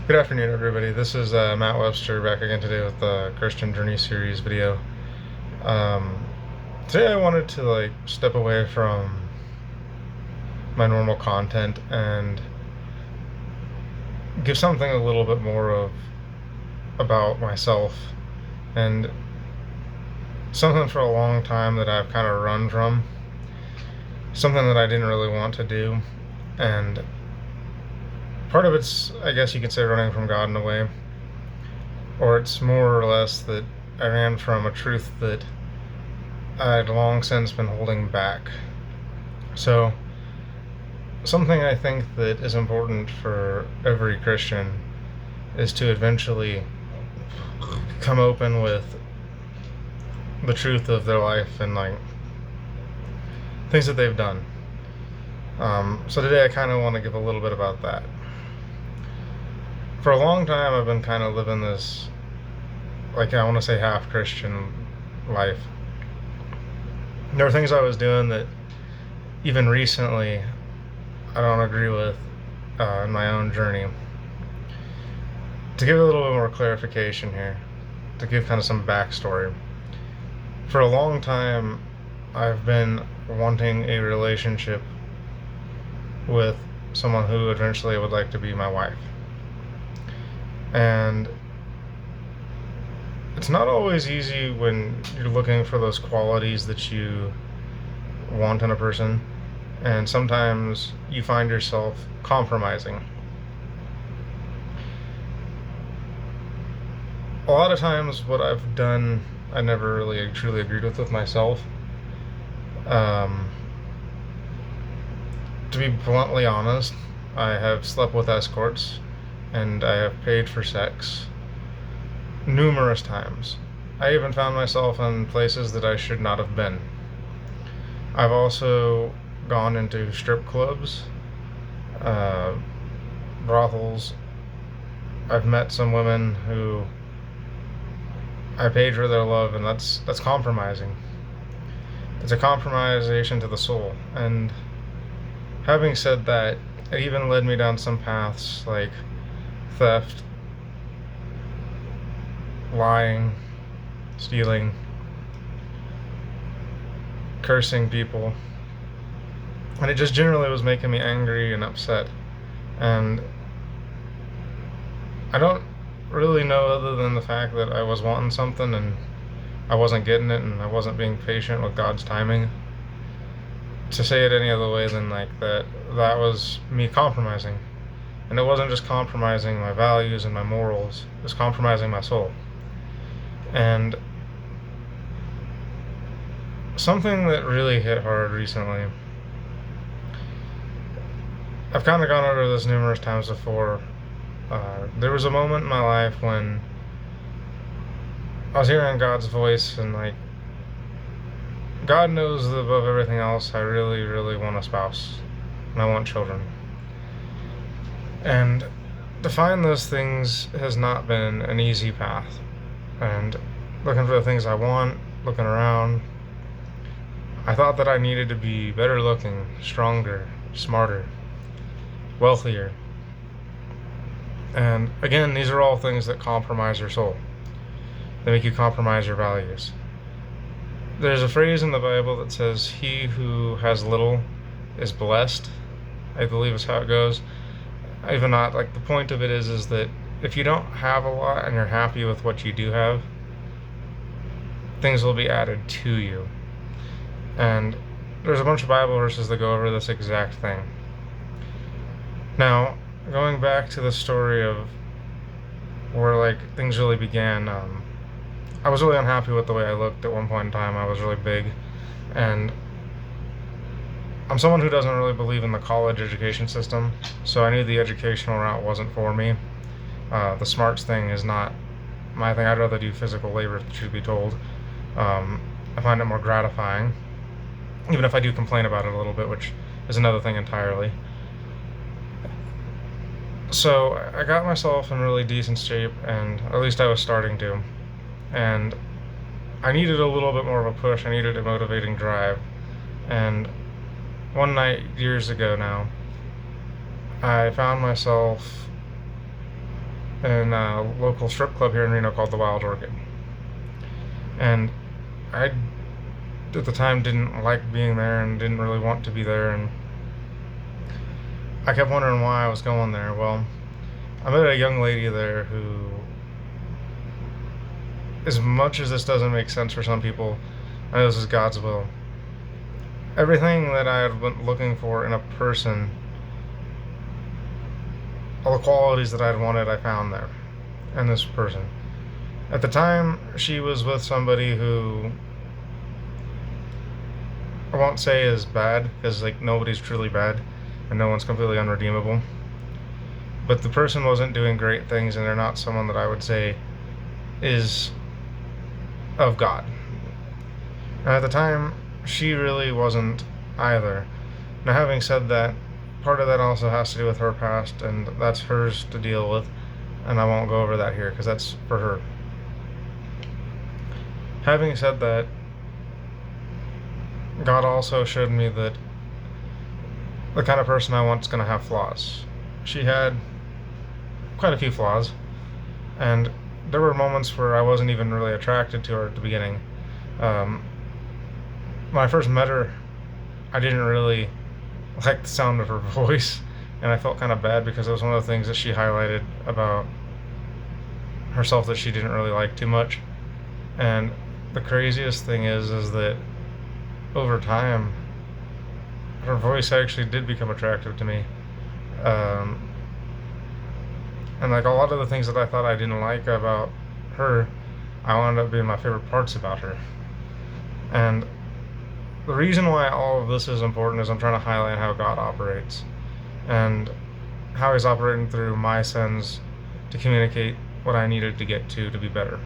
Good afternoon, everybody. This is Matt Webster back again today with the Christian Journey series video. Um, Today I wanted to step away from my normal content and give something a little bit more of about myself and something for a long time that I've kind of run from, something that I didn't really want to do, and part of it's, I guess you could say, running from God in a way, or it's more or less that I ran from a truth that I'd long since been holding back. So, something I think that is important for every Christian is to eventually come open with the truth of their life and things that they've done. So today I kind of want to give a little bit about that. For a long time I've been kind of living this, I want to say, half Christian life. There were things I was doing that even recently I don't agree with in my own journey. To give a little bit more clarification here, to give kind of some backstory. For a long time I've been wanting a relationship with someone who eventually would like to be my wife. And it's not always easy when you're looking for those qualities that you want in a person, and sometimes you find yourself compromising. A lot of times what I've done I never really truly agreed with myself. To be bluntly honest, I have slept with escorts and I have paid for sex numerous times. I even found myself in places that I should not have been. I've also gone into strip clubs, brothels. I've met some women who I paid for their love, and that's compromising. It's a compromisation to the soul. And having said that, it even led me down some paths like theft, lying, stealing, cursing people, and it just generally was making me angry and upset. And I don't really know, other than the fact that I was wanting something and I wasn't getting it, and I wasn't being patient with God's timing, to say it any other way than that was me compromising. And it wasn't just compromising my values and my morals, it was compromising my soul. And something that really hit hard recently, I've kind of gone over this numerous times before. There was a moment in my life when I was hearing God's voice, and God knows that above everything else, I really, really want a spouse, and I want children. And to find those things has not been an easy path. And looking for the things I want, looking around, I thought that I needed to be better looking, stronger, smarter, wealthier. And again, these are all things that compromise your soul. They make you compromise your values. There's a phrase in the Bible that says, "He who has little is blessed," I believe is how it goes. Even not, the point of it is that if you don't have a lot and you're happy with what you do have, things will be added to you. And there's a bunch of Bible verses that go over this exact thing. Now, going back to the story of where things really began, I was really unhappy with the way I looked at one point in time. I was really big, and I'm someone who doesn't really believe in the college education system, so I knew the educational route wasn't for me. The smarts thing is not my thing. I'd rather do physical labor, truth be told. I find it more gratifying, even if I do complain about it a little bit, which is another thing entirely. So I got myself in really decent shape, and at least I was starting to. And I needed a little bit more of a push. I needed a motivating drive. And one night, years ago now, I found myself in a local strip club here in Reno called the Wild Orchid. And I, at the time, didn't like being there and didn't really want to be there, and I kept wondering why I was going there. Well, I met a young lady there who, as much as this doesn't make sense for some people, I know this is God's will. Everything that I had been looking for in a person, all the qualities that I'd wanted, I found there in this person. At the time, she was with somebody who I won't say is bad, because like nobody's truly bad and no one's completely unredeemable. But the person wasn't doing great things, and they're not someone that I would say is of God. And at the time, she really wasn't either. Now, having said that, part of that also has to do with her past, and that's hers to deal with, and I won't go over that here because that's for her. Having said that, God also showed me that the kind of person I want is going to have flaws. She had quite a few flaws, and there were moments where I wasn't even really attracted to her at the beginning. When I first met her, I didn't really like the sound of her voice, and I felt kind of bad because it was one of the things that she highlighted about herself that she didn't really like too much. And the craziest thing is that over time, her voice actually did become attractive to me. And like a lot of the things that I thought I didn't like about her, I wound up being my favorite parts about her. And the reason why all of this is important is I'm trying to highlight how God operates and how He's operating through my sins to communicate what I needed to get to be better.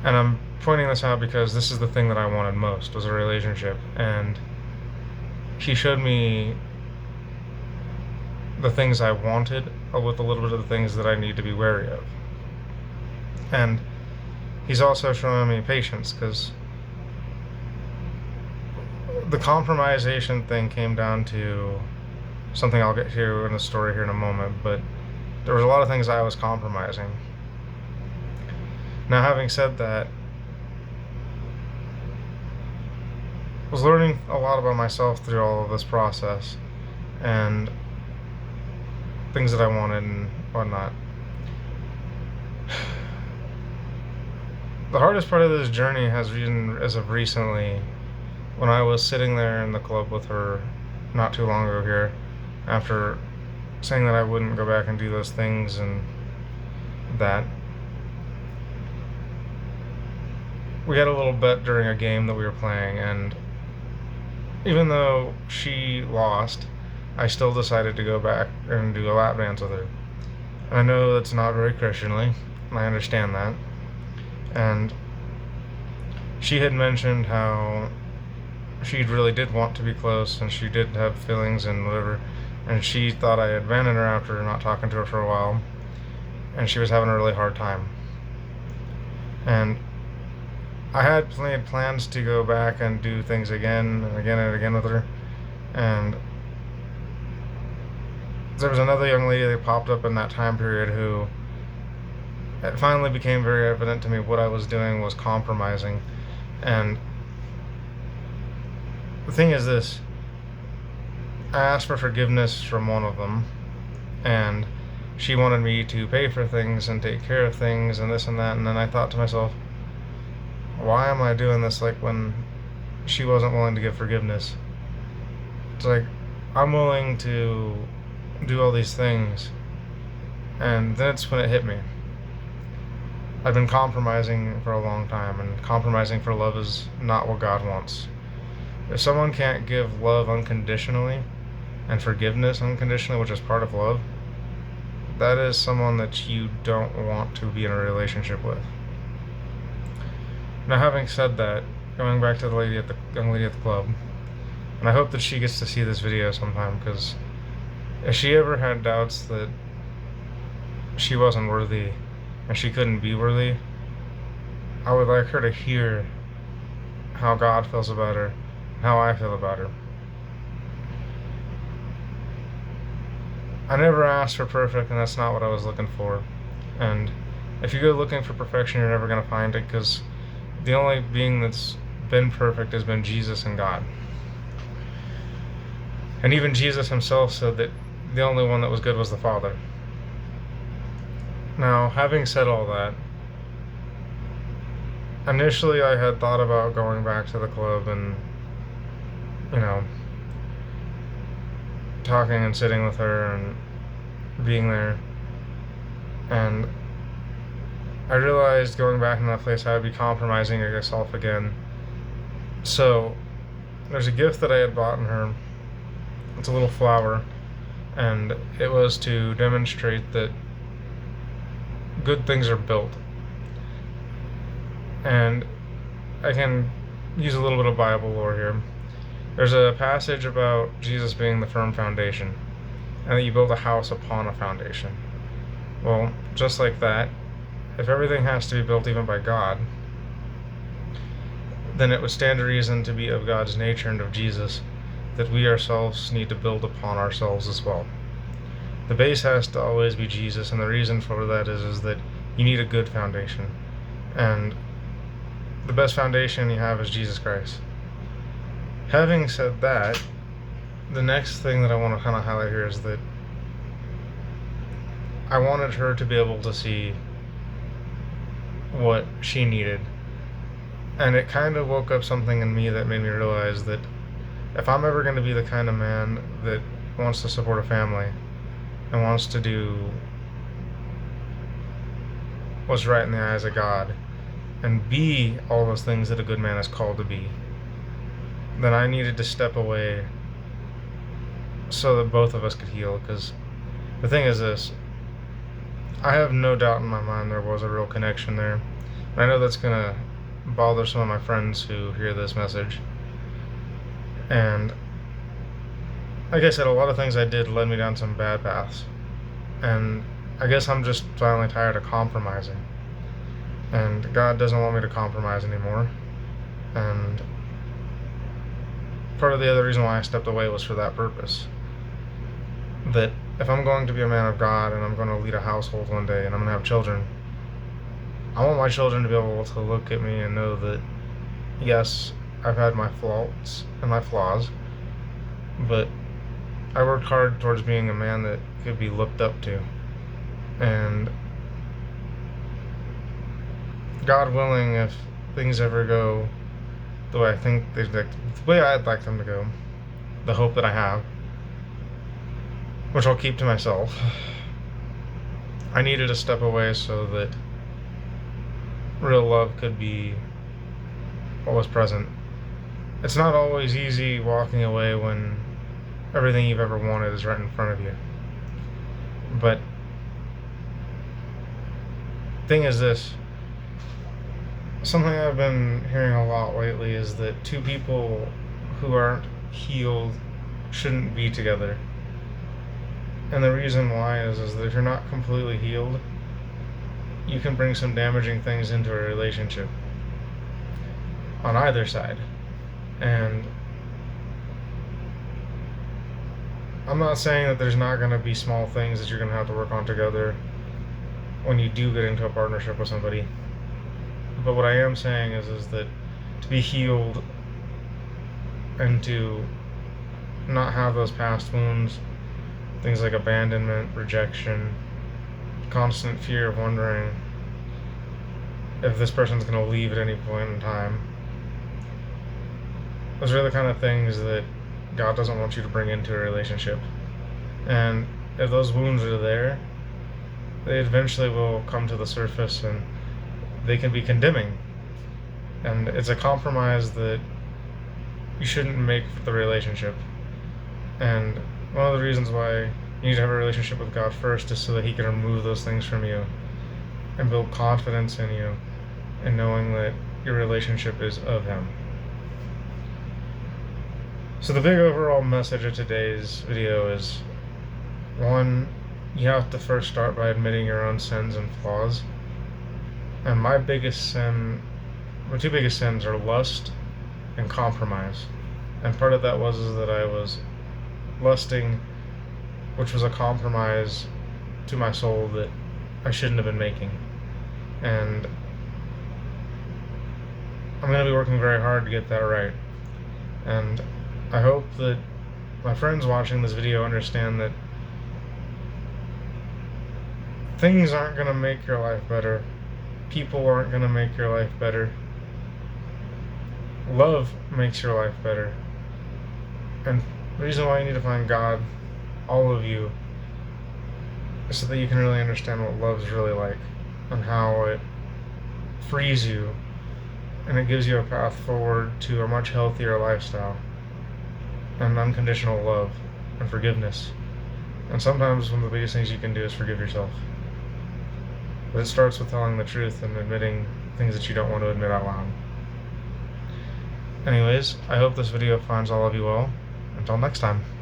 And I'm pointing this out because this is the thing that I wanted most, was a relationship. And He showed me the things I wanted with a little bit of the things that I need to be wary of. And He's also showing me patience, because the compromisation thing came down to something I'll get to in the story here in a moment, but there was a lot of things I was compromising. Now, having said that, I was learning a lot about myself through all of this process and things that I wanted and whatnot. The hardest part of this journey has been, as of recently, when I was sitting there in the club with her not too long ago here, after saying that I wouldn't go back and do those things and that. We had a little bet during a game that we were playing, and even though she lost, I still decided to go back and do a lap dance with her. And I know that's not very Christianly, and I understand that. And she had mentioned how she really did want to be close, and she did have feelings and whatever, and she thought I had abandoned her after not talking to her for a while, and she was having a really hard time. And I had made plans to go back and do things again and again and again with her, and there was another young lady that popped up in that time period who, it finally became very evident to me what I was doing was compromising. And the thing is this, I asked for forgiveness from one of them, and she wanted me to pay for things and take care of things and this and that, and then I thought to myself, why am I doing this like when she wasn't willing to give forgiveness? It's like, I'm willing to do all these things, and then it's when it hit me. I've been compromising for a long time, and compromising for love is not what God wants. If someone can't give love unconditionally and forgiveness unconditionally, which is part of love, that is someone that you don't want to be in a relationship with. Now, having said that, going back to the young lady at the club, and I hope that she gets to see this video sometime, because if she ever had doubts that she wasn't worthy and she couldn't be worthy, I would like her to hear how God feels about her, how I feel about her. I never asked for perfect, and that's not what I was looking for. And if you go looking for perfection, you're never going to find it, because the only being that's been perfect has been Jesus and God. And even Jesus himself said that the only one that was good was the Father. Now, having said all that, initially I had thought about going back to the club and, you know, talking and sitting with her and being there. And I realized going back in that place I would be compromising myself again. So there's a gift that I had bought in her. It's a little flower, and it was to demonstrate that good things are built. And I can use a little bit of Bible lore here. There's a passage about Jesus being the firm foundation, and that you build a house upon a foundation. Well, just like that, if everything has to be built even by God, then it would stand to reason to be of God's nature and of Jesus that we ourselves need to build upon ourselves as well. The base has to always be Jesus, and the reason for that is that you need a good foundation. And the best foundation you have is Jesus Christ. Having said that, the next thing that I want to kind of highlight here is that I wanted her to be able to see what she needed. And it kind of woke up something in me that made me realize that if I'm ever going to be the kind of man that wants to support a family and wants to do what's right in the eyes of God and be all those things that a good man is called to be, then I needed to step away so that both of us could heal. Because the thing is this, I have no doubt in my mind there was a real connection there. And I know that's going to bother some of my friends who hear this message. And like I said, a lot of things I did led me down some bad paths. And I guess I'm just finally tired of compromising. And God doesn't want me to compromise anymore. And part of the other reason why I stepped away was for that purpose. That if I'm going to be a man of God and I'm going to lead a household one day and I'm going to have children, I want my children to be able to look at me and know that, yes, I've had my faults and my flaws, but I worked hard towards being a man that could be looked up to. And God willing, if things ever go the way I think the way I'd like them to go, the hope that I have, which I'll keep to myself, I needed to step away so that real love could be what was present. It's not always easy walking away when everything you've ever wanted is right in front of you. But thing is this, something I've been hearing a lot lately is that two people who aren't healed shouldn't be together. And the reason why is that if you're not completely healed, you can bring some damaging things into a relationship on either side. And I'm not saying that there's not going to be small things that you're going to have to work on together when you do get into a partnership with somebody. But what I am saying is that to be healed and to not have those past wounds, things like abandonment, rejection, constant fear of wondering if this person's going to leave at any point in time, those are the kind of things that God doesn't want you to bring into a relationship. And if those wounds are there, they eventually will come to the surface and they can be condemning. And it's a compromise that you shouldn't make for the relationship. And one of the reasons why you need to have a relationship with God first is so that He can remove those things from you and build confidence in you and knowing that your relationship is of Him. So the big overall message of today's video is, one, you have to first start by admitting your own sins and flaws. And my two biggest sins are lust and compromise. And part of that was that I was lusting which was a compromise to my soul that I shouldn't have been making. And I'm going to be working very hard to get that right. And I hope that my friends watching this video understand that things aren't going to make your life better. People aren't going to make your life better. Love makes your life better. And the reason why you need to find God, all of you, is so that you can really understand what love's really like and how it frees you and it gives you a path forward to a much healthier lifestyle and unconditional love and forgiveness. And sometimes one of the biggest things you can do is forgive yourself. But it starts with telling the truth and admitting things that you don't want to admit out loud. Anyways, I hope this video finds all of you well. Until next time.